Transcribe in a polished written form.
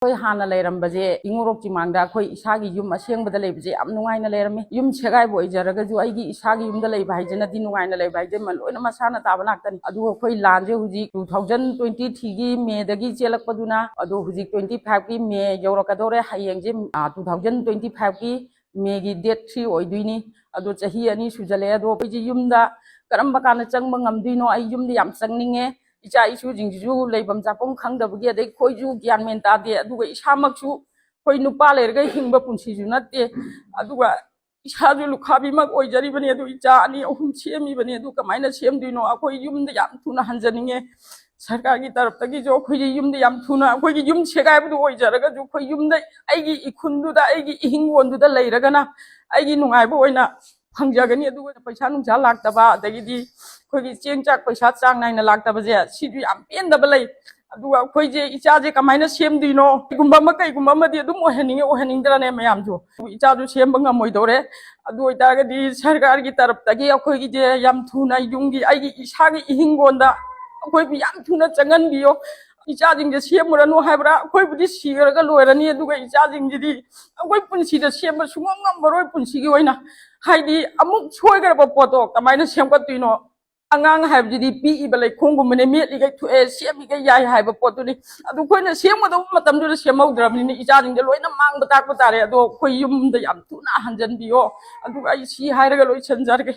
कोई हाना लेरंबजे इंगोरोक चिमांगदा कोई इसागी युम असेंगबदा लेबजे याम नुंगाइना Laramie yum सेगाइबो इजरगजु आइगी इसागी युमदा लेबा हाइजेनादि नुंगाइना लेबा हाइजे मन लोइना मसाना ताबा लाक्तनी अदु कोई लांजे हुजी 2023 गी मे दगी चेलकपदुना अदु हुजी 25 गी मे यौरकदोरे हायेंजे 2025 गी मे गी डेट 3 ओइदुइनी अदु चही अनि सुजले अदु कोई युमदा करम्बा काना चंगबा ngamduino ai yumdi yam changninge इचा इशू जिंगजू लेबम जापम खंगदबगी अदै खोइजू ग्यान मेन तादे अदुगा इसामकसु खोइ नुपा लेरगा हिंगबा पुंसीजु नत्ते अदुगा इसाजु लुखाबीमक ओइजरिबने अदु इचा अनि अहुम सेमीबने अदु कमाइना सेमदुइनो अखोइ युमदा याम थुना हंजनिंगे सरकार की तरफ तकी जो खोइ युमदा याम थुना अखोइ युम सेगाइबदु ओइजरगा जु खोइ युमदा आइगी इखुंदुदा आइगी इहिंगोंदुदा लेरगना आइगी नुंगाइबो ओइना फंगजगनी अदुगा पैसा नुंसा लाक्तबा अदगिदी खोइ चेंग चाक पैसा चांग नाइना लाक्तबजे सिदु याम पेंदबा लै अदुगा खोइजे इचाजे कमाइना सेमदिनो गुम्बा म कइगुम्बा मदि अदुम ओहनिंगे ओहनिंगद्राने मयामजु इचाजु सेमबा ngमोइदोरे अदु ओइतागदि सरकार की तरफ तकी अखोइगी जे याम थुना युंगी आइगी इसागी इहिंगोंदा अखोइ याम थुना चंगनबियो इचाजिंग जे सेमरनु हाइब्रा अखोइ बुदि सिगरगा लोयरनी अदुगा इचाजिंग जिदि अखोइ पुंसीदा सेमबा सुंगमरoi पुंसीगी ओइना हाइदि अमुक सोइगरबा पोतो कमाइना सेमकतुइनो angang haibjidi pi ibalai khongumne metligai thue semigai yai haiba potuni adu khoina semado matam du semaudrabni ijading de loina mangba takpa tare adu khoi yum da yam tuna hanjan biyo adu ai si hairaga loi chanjarge